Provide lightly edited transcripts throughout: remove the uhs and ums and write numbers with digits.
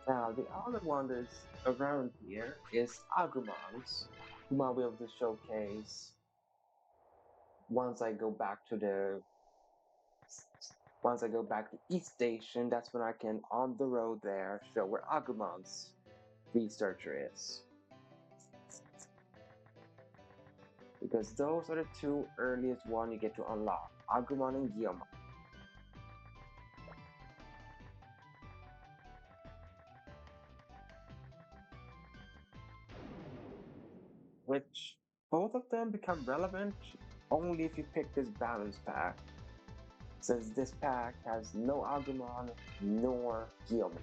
Now, the other one that's around here is Agumons, whom I'll be able to showcase once I go back to the once I go back to East Station. That's when I can, on the road there, show where Agumon's researcher is. Because those are the two earliest one you get to unlock, Agumon and Guilmon. Which both of them become relevant only if you pick this balance pack, since this pack has no Agumon nor Guilmon.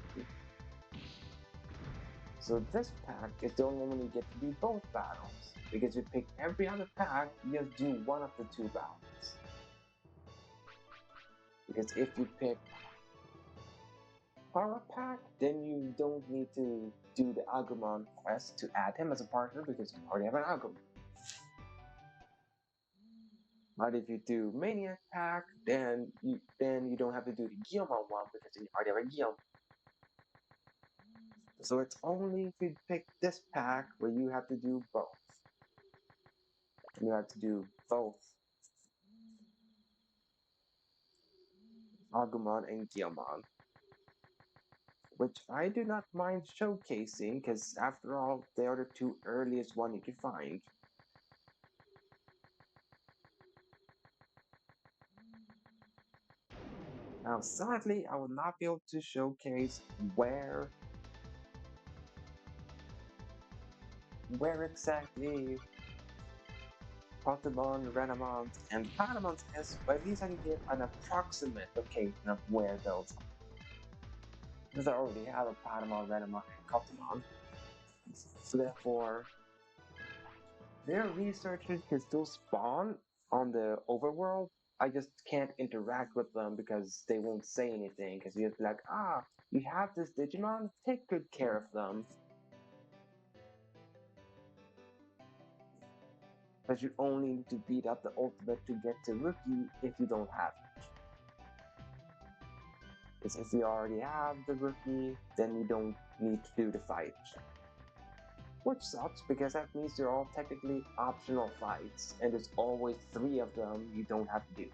So this pack is the only one you get to do both battles, because if you pick every other pack, you just do one of the two battles. Because if you pick Power Pack, then you don't need to do the Agumon quest to add him as a partner because you already have an Agumon. But if you do Maniac Pack, then you don't have to do the Guilmon one because you already have a Guilmon. So it's only if you pick this pack where you have to do both. You have to do both Agumon and Guilmon, which I do not mind showcasing because after all, they are the two earliest one you can find. Now, sadly, I will not be able to showcase where exactly Potamon, Renamon, and Patamon is, but at least I can get an approximate location of where those are. Because I already have a Patamon, Renamon, and Cotamon. So therefore, their researchers can still spawn on the overworld. I just can't interact with them because they won't say anything. Because you'll be like, you have this Digimon, take good care of them. But you only need to beat up the ultimate to get to Rookie if you don't have it. Because if you already have the Rookie, then you don't need to do the fight. Which sucks because that means they're all technically optional fights, and there's always 3 of them you don't have to do.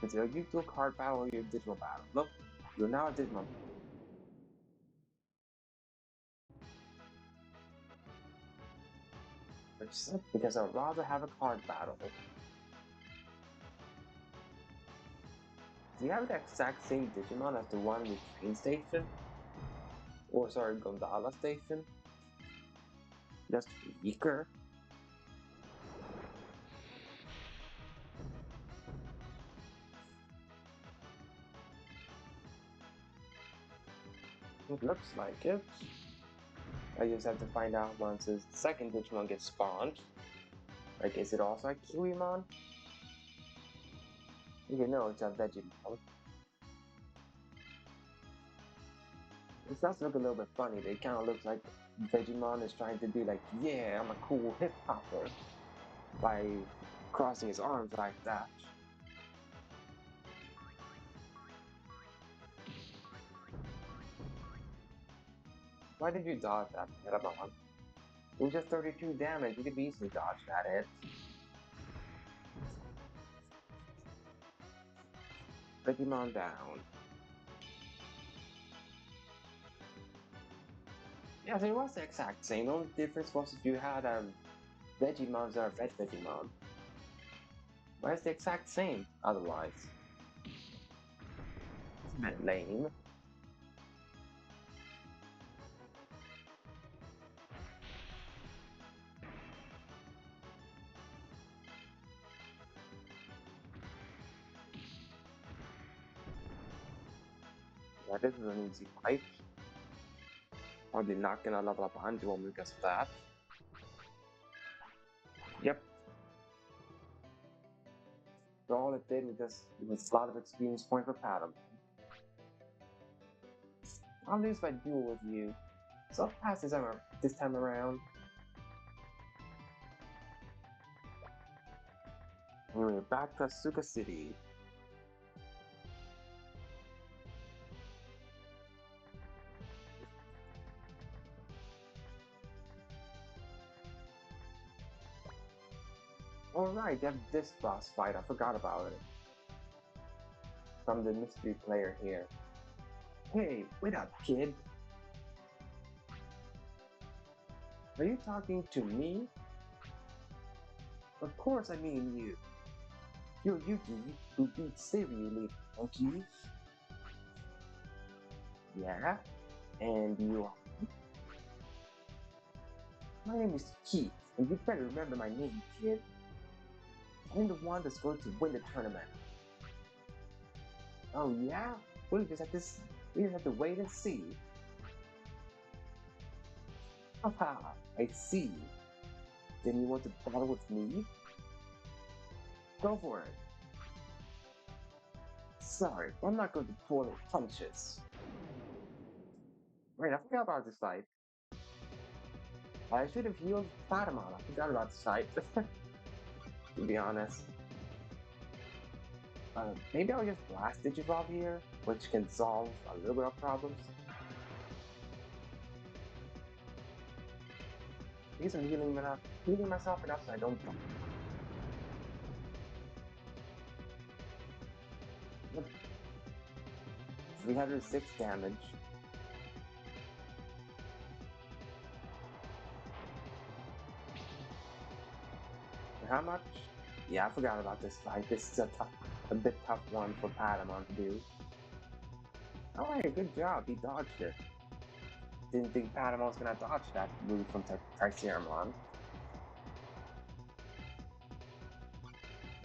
It's either you do a card battle or you do a Digimon battle. Look, you're now a Digimon. Which sucks because I'd rather have a card battle. Do you have the exact same Digimon as the one with Train Station? Or sorry, Gondola Station? Just weaker? It looks like it. I just have to find out once the second Digimon gets spawned. Like, is it also a Kiwimon? You know it's a Vegemon. It does look a little bit funny. It kind of looks like Vegemon is trying to be like, yeah, I'm a cool hip hopper by crossing his arms like that. Why did you dodge that, Vegemon? It was just 32 damage. You could easily dodge that hit. Vegemon down. Yes, it was the exact same. The only difference was if you had a Vegemons or a Vegemon. But it's the exact same otherwise. It's a bit lame. Yeah, this is an easy fight. Probably not gonna level up onto him because of that. Yep. So all it did was just it was a lot of experience point for Paddle. I'll lose my duel with you. So fast this time around. Anyway, back to Asuka City. Oh right, you have this boss fight, I forgot about it. From the mystery player here. Hey, wait up, kid. Are you talking to me? Of course I mean you. You're Yuki, who beat Siri leader, aren't you? Yeah? And you... My name is Keith, and you better remember my name, kid. I'm the one that's going to win the tournament. Oh yeah? We just have to wait and see. Haha, I see. Then you want to battle with me? Go for it. Sorry, I'm not going to pull any punches. Wait, I forgot about this fight. I should have healed Fatima. I forgot about this fight. To be honest. Maybe I'll just blast Digivolve here, which can solve a little bit of problems. Because I'm healing myself enough so I don't die. 306 damage. How much? Yeah, I forgot about this fight. This is a bit tough one for Patamon to do. Oh hey, good job. He dodged it. Didn't think Patamon was gonna dodge that move from Triceramon.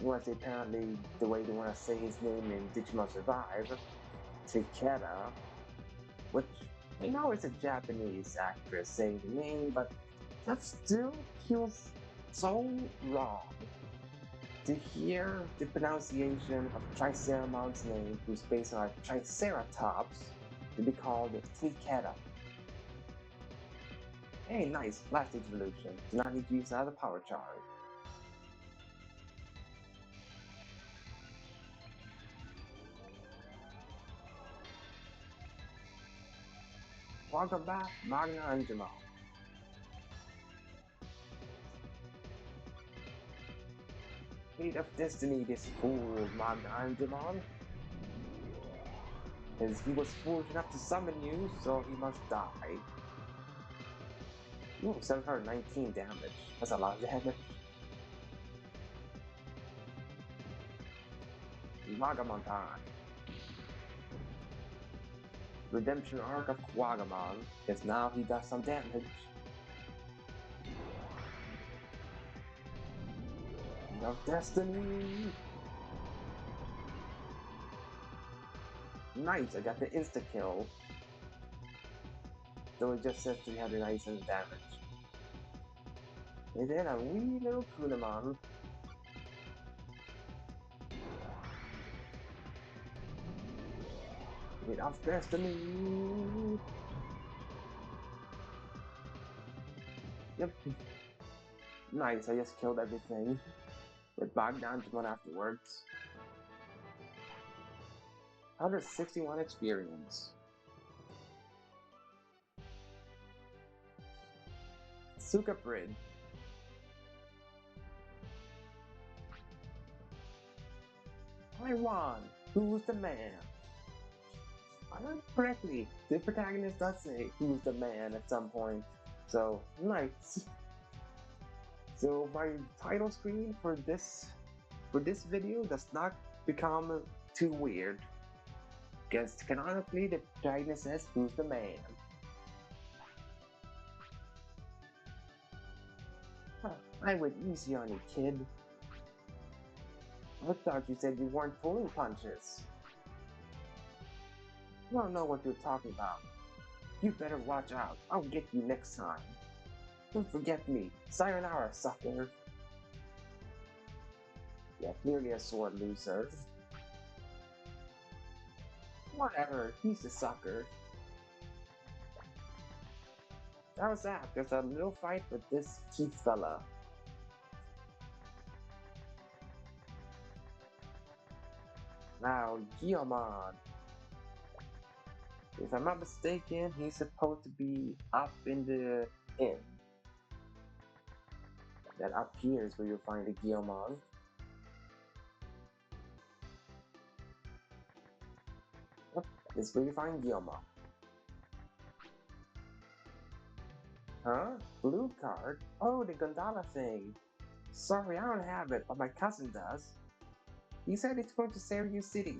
Was apparently the way they want to say his name in Digimon Survive, Takeda, which I know it's a Japanese actress saying the name, but that still feels so wrong. To hear the pronunciation of Triceramon's name, who's based on a Triceratops, to be called Takeda. Hey, nice, last evolution. Do not need to use another power charge. Welcome back, Magna Anjimo. Fate of destiny, this fool, Magna Anjimon. As he was foolish enough to summon you, so he must die. Ooh, 719 damage. That's a lot of damage. Wagamon time. Redemption arc of Wagamon, because now he does some damage. Of destiny! Nice, I got the insta-kill. Though it just says 397 damage. And then a wee little Kunemon. With of destiny! Yep. Nice, I just killed everything. With Bogdanjimon afterwards. 161 experience. Suka Bridge. I won! Who's the man? I heard correctly. The protagonist does say who's the man at some point. So, nice. So my title screen for this video does not become too weird. Because canonically the protagonist says who's the man. Huh, I went easy on you, kid. I thought you said you weren't pulling punches. I don't know what you're talking about. You better watch out. I'll get you next time. Don't forget me. Sayonara, sucker. Yeah, clearly a sore loser. Whatever, he's a sucker. That was that. There's a little fight with this Keith fella. Now, Guilmon. If I'm not mistaken, he's supposed to be up in the inn. That up here is where you'll find the Guilmon. Yep, this is where you find Guilmon. Huh? Blue card? Oh, the gondola thing. Sorry, I don't have it, but my cousin does. He said it's going to Syracuse City.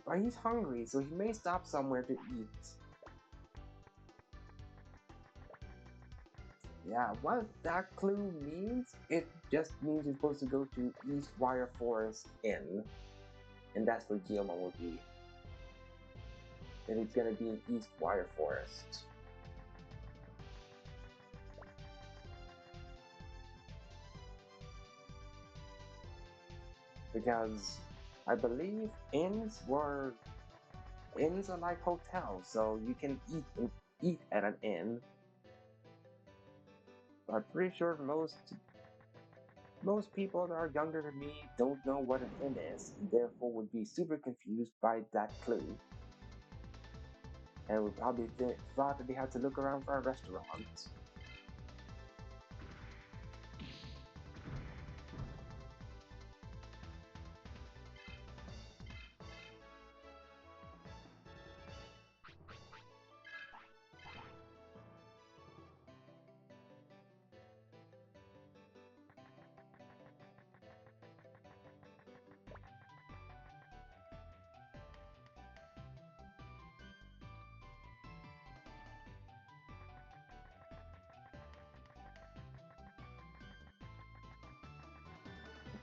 But he's hungry, so he may stop somewhere to eat. Yeah, what that clue means, it just means you're supposed to go to East Wire Forest Inn. And that's where Guilmon will be. And it's gonna be in East Wire Forest. Because I believe inns are like hotels, so you can eat at an inn. I'm pretty sure most people that are younger than me don't know what an inn is, and therefore would be super confused by that clue. And would probably thought that they had to look around for a restaurant.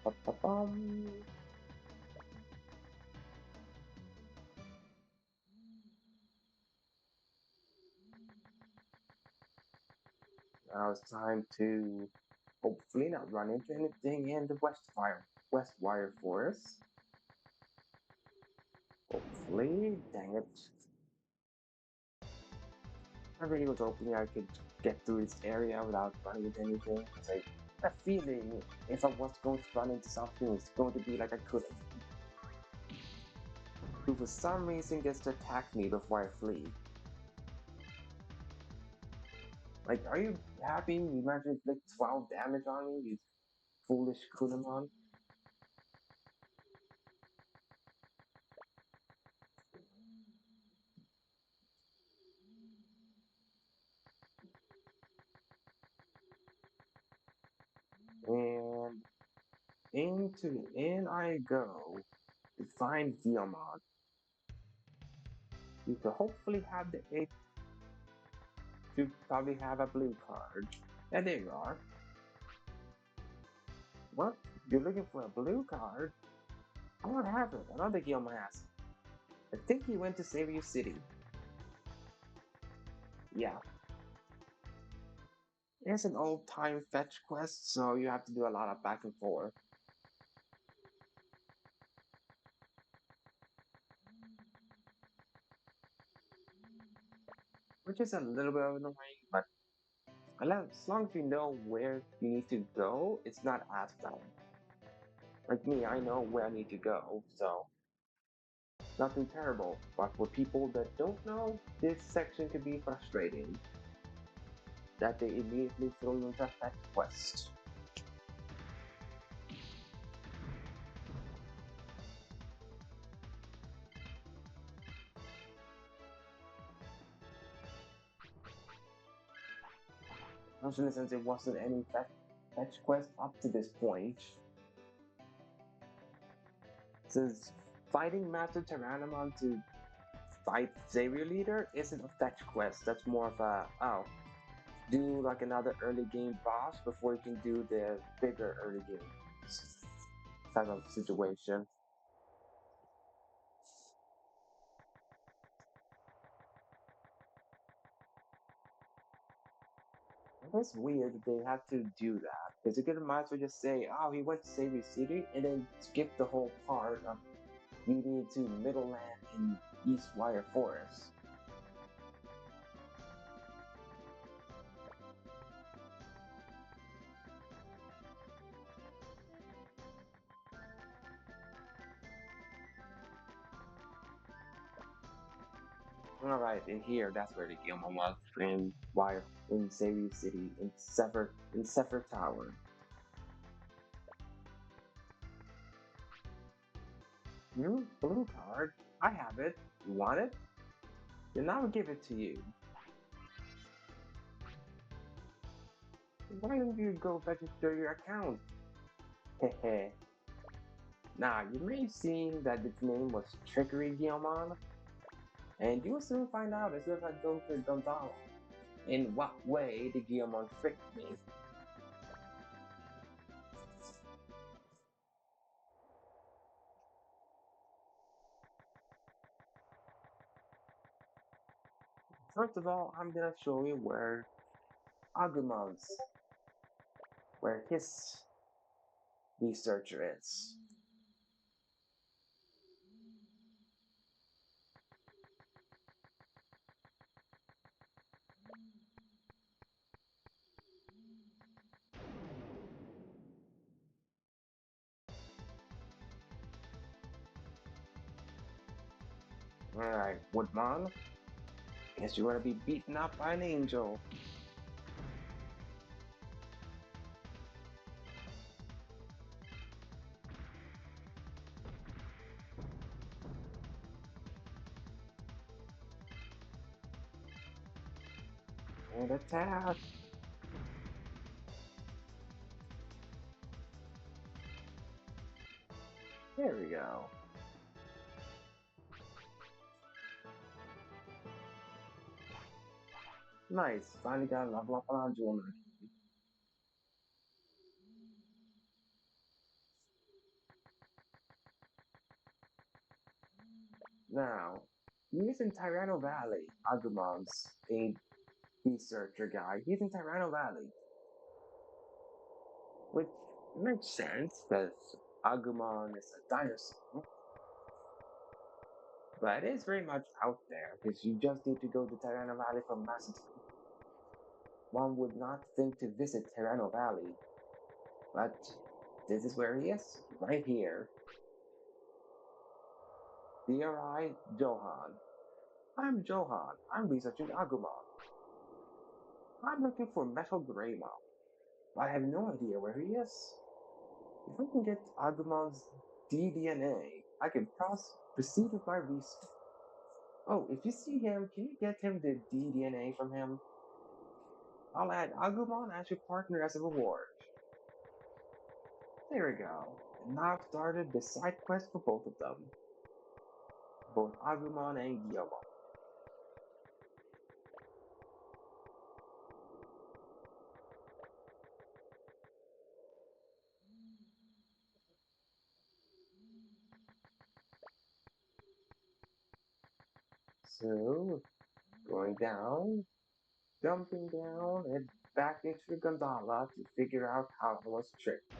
Ba-ba-bum. Now it's time to hopefully not run into anything in the West Wire Forest. Hopefully, dang it. I really was hoping I could get through this area without running into anything. Because I had a feeling if I was going to run into something, it's going to be like I couldn't. Who for some reason gets to attack me before I flee. Like, are you happy you managed to inflict 12 damage on me, you foolish Kunamon? And in I go to find Guilmon. You could hopefully have the eight to probably have a blue card. And there you are. What? You're looking for a blue card? I don't have it. I don't think Guilmon has it. I think he went to Syracuse City. Yeah. It's an old time fetch quest, so you have to do a lot of back and forth. Which is a little bit annoying, but as long as you know where you need to go, it's not as bad. Like me, I know where I need to go, so nothing terrible. But for people that don't know, this section could be frustrating. That they immediately throw you into a fetch quest. Especially since it wasn't any fetch quest up to this point. Since fighting Master Tyrannomon to fight Xavier Leader isn't a fetch quest, that's more of a, oh, do like another early game boss before you can do the bigger early game type of situation. It's weird that they have to do that because you could might as well just say, "Oh, he went to Savory City," and then skip the whole part of you need to Middleland in East Wire Forest. All right, in here, that's where the Guilmon was in Wire in Savory City in Sever Tower. Blue card. I have it. You want it? Then I'll give it to you. Why don't you go register your account? Hehe. Now, you may have seen that its name was Trickery Guilmon, and you'll soon find out as soon as I go to Gondola. In what way did Guilmon trick me? First of all, I'm gonna show you where Agumon's, where his researcher is. Alright, Woodmon, guess you're gonna be beaten up by an angel. And attack! There we go. Nice, finally got a level up on our Guilmon. Now, he's in Tyranno Valley, Agumon's a researcher guy. He's in Tyranno Valley. Which makes sense, because Agumon is a dinosaur. But it is very much out there, because you just need to go to Tyranno Valley from Macedon. One would not think to visit Tyranno Valley, but this is where he is, right here. Dear I, Johan. I'm Johan. I'm researching Agumon. I'm looking for Metal Greymon, but I have no idea where he is. If I can get Agumon's DDNA, I can proceed with my research. Oh, if you see him, can you get him the DDNA from him? I'll add Agumon as your partner as a reward. There we go. And now I've started the side quest for both of them. Both Agumon and Guilmon. So, going down, jumping down, and back into the gondola to figure out how I was tricked.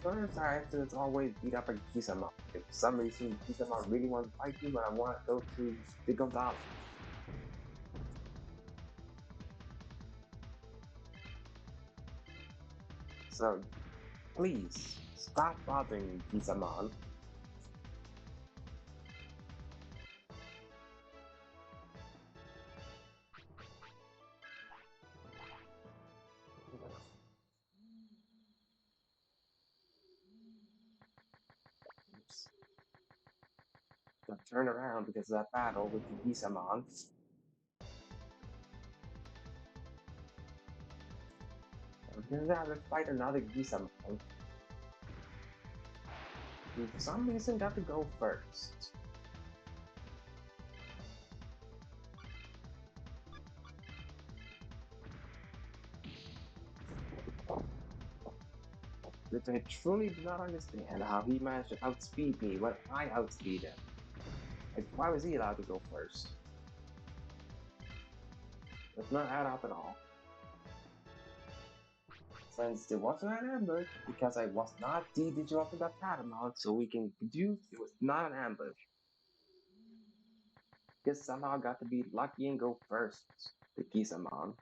First, I have to always beat up a Kisama. If for some reason Kisama really wants to fight me, but I want to go to the gondola. So, please, stop bothering me, Kisama. Oops. Gotta turn around because of that battle with the Gisamon. I'm gonna have to fight another Gisamon. Who for some reason got to go first. Which I truly do not understand how he managed to outspeed me when I outspeed him. Like, why was he allowed to go first? Does not add up at all. Since there wasn't an ambush, because I was not de-digitalizing that Patamount, so we can deduce it was not an ambush. Because somehow I got to be lucky and go first, the Gisamon.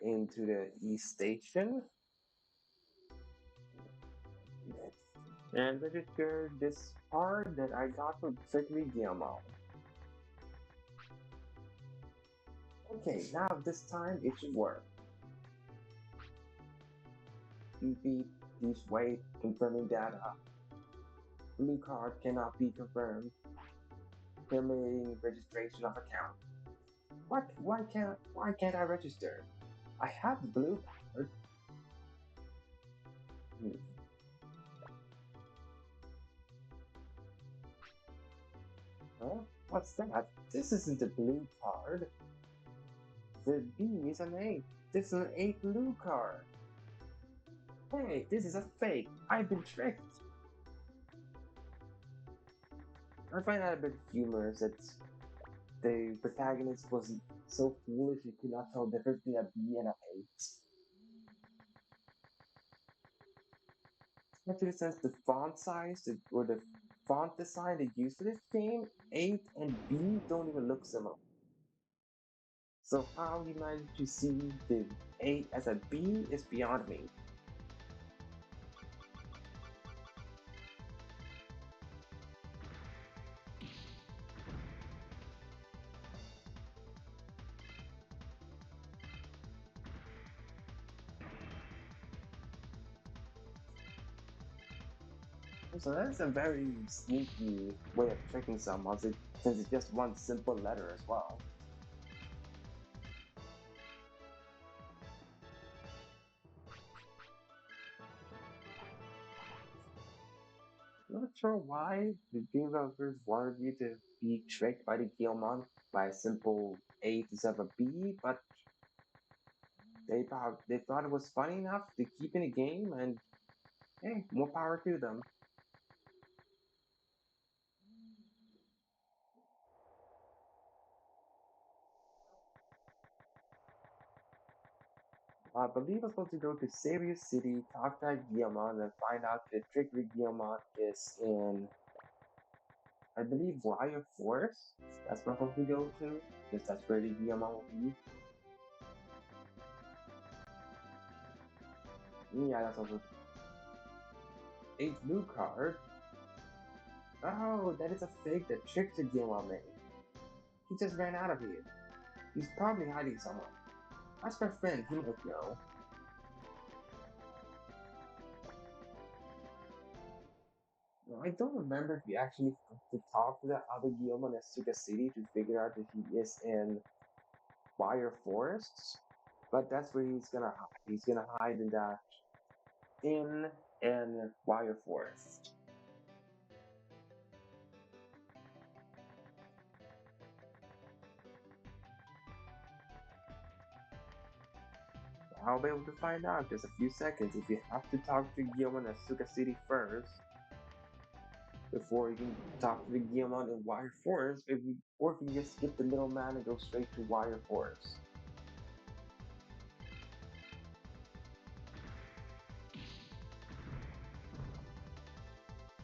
Into the East Station. and register this card that I got from Trickery Guilmon. Okay, now this time it should work. Beep beep, please wait, confirming data. Blue card cannot be confirmed. Terminating registration of account. What? Why can't I register? I have the blue card. Hmm. Huh? What's that? This isn't a blue card. The B is an 8. This is an 8 blue card. Hey, this is a fake. I've been tricked. I find that a bit humorous that the protagonist was so foolish he could not tell the difference between a B and an 8. Especially since the font size or the font design they use for this game, 8 and B don't even look similar. So how he managed to see the 8 as a B is beyond me. So that's a very sneaky way of tricking someone, since it's just one simple letter as well. Not sure why the game developers wanted you to be tricked by the Guilmon by a simple A to of a B, but they thought it was funny enough to keep in the game, and hey, more power to them. I believe I'm supposed to go to Sirius City, talk to Guilmon, and find out the Trickery Guilmon is in, I believe, Wire Forest. That's where I'm supposed to go to, because that's where the Guilmon will be. Yeah, that's also a blue card. Oh, that is a fake that Trickster Guilmon made. He just ran out of here. He's probably hiding somewhere. Ask my friend, he might know. No, I don't remember if you actually have to talk to that other Guilmon in Suga City to figure out if he is in Wire Forests, but that's where he's gonna hide. He's gonna hide in that inn in Wire Forest. I'll be able to find out in just a few seconds if you have to talk to Guilmon at Suga City first before you can talk to the Guilmon in Wire Forest, or if you just skip the middleman and go straight to Wire Forest.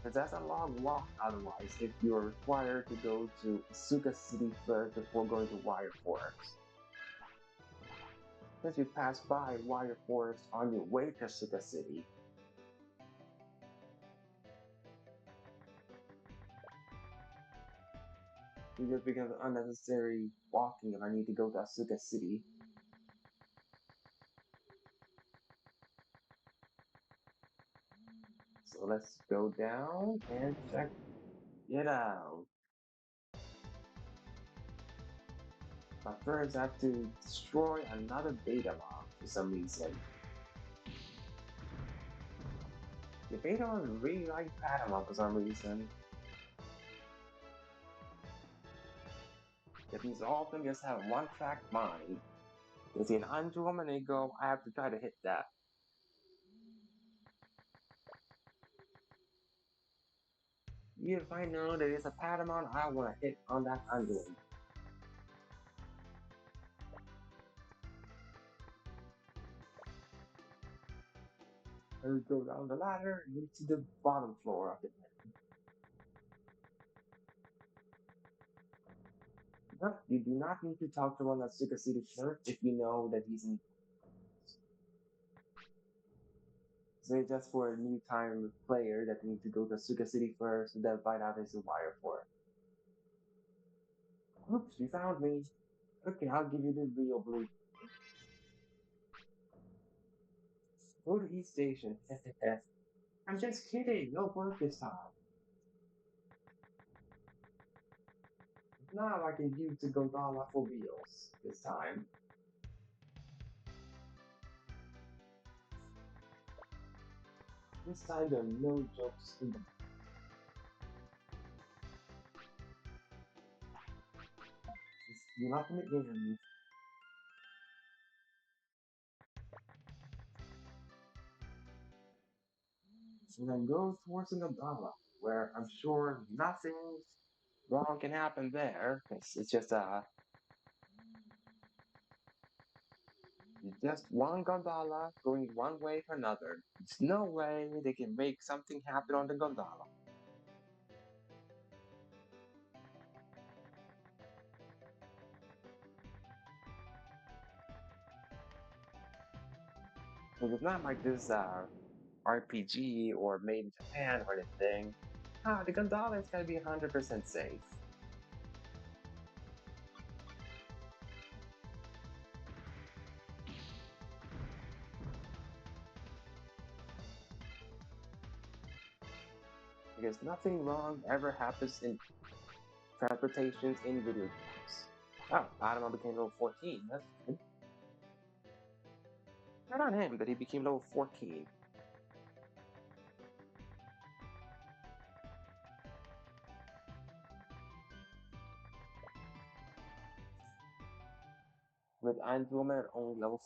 Because that's a long walk otherwise if you're required to go to Suga City first before going to Wire Forest. Since you pass by Wire Forest on your way to Suga City, it just becomes unnecessary walking if I need to go to Asuka City. So let's go down and check it out. But first, I have to destroy another beta mob for some reason. The beta mob really like Patamon for some reason. That means all of them just have one track mind. They see an Androm and they go, I have to try to hit that. If I know there is a Patamon, I want to hit on that Androm. And we go down the ladder and to the bottom floor of it. But you do not need to talk to one at Suka City first if you know that he's in. So it's just for a new time player that need to go to Suka City first and then find out there's a wire for it. Oops, you found me. Okay, I'll give you the real blue. Go to East Station. I'm just kidding. No work this time. Now I can use the gondola for wheels this time. This time there are no jokes in the You're not gonna injure me. So then go towards the gondola, where I'm sure nothing wrong can happen there. It's just just one gondola going one way to another. There's no way they can make something happen on the gondola. It's not like this RPG or made in Japan or anything. The gondola is gonna be 100% safe. Because nothing wrong ever happens in transportations in video games. Oh, Patamon became level 14. That's good. Not on him that he became level 14. With Guilmon at only level.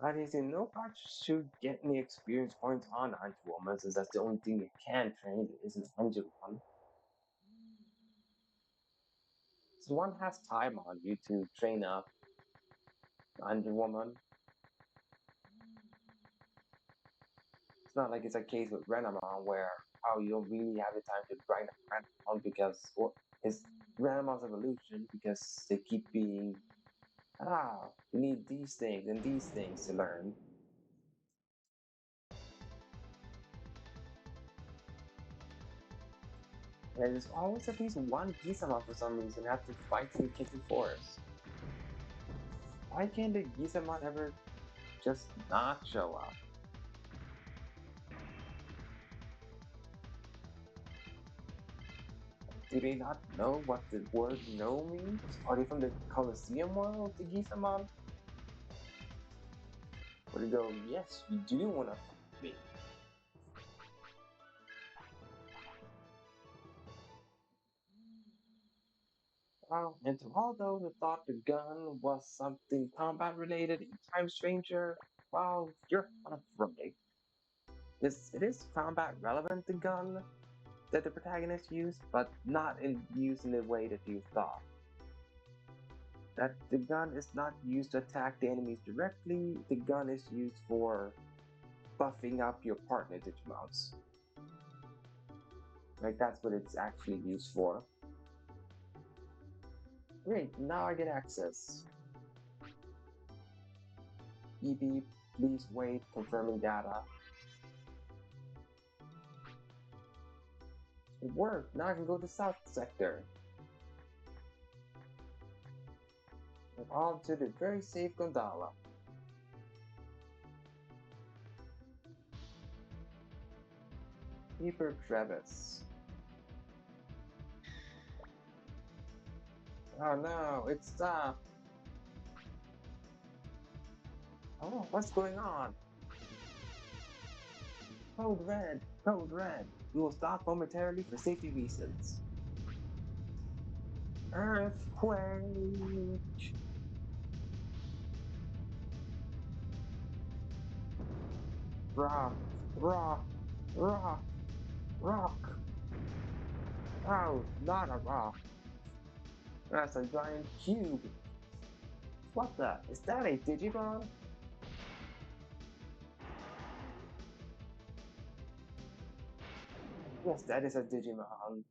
That is in no part should get any experience points on Guilmon, since that's the only thing you can train is an Angelon. So one has time on you to train up Angelwoman. It's not like it's a case with Renamon where you don't really have the time to grind up Renamon because his Renamon's evolution because they keep being you need these things and these things to learn. And there's always at least one Gisama for some reason after fighting the Kitten Forest. Why can't the Gisama ever just not show up? Do they not know what the word no means? Are they from the Colosseum world, the Gisama? Or they go, yes, you do want to fight me. And to all those who thought the gun was something combat related in Time Stranger, well, you're unafraid. It is combat relevant, the gun that the protagonist used, but not used in the way that you thought. That the gun is not used to attack the enemies directly, the gun is used for buffing up your partner Digimons. Like, that's what it's actually used for. Great, now I get access. Beep beep, please wait, confirming data. It worked, now I can go to South Sector. And on to the very safe gondola. Hyper Crevice. Oh no, it stopped. Oh, what's going on? Code red, code red. We will stop momentarily for safety reasons. Earthquake! Rock, rock, rock, rock. Oh, not a rock. That's a giant cube. What the? Is that a Digimon? Yes, that is a Digimon.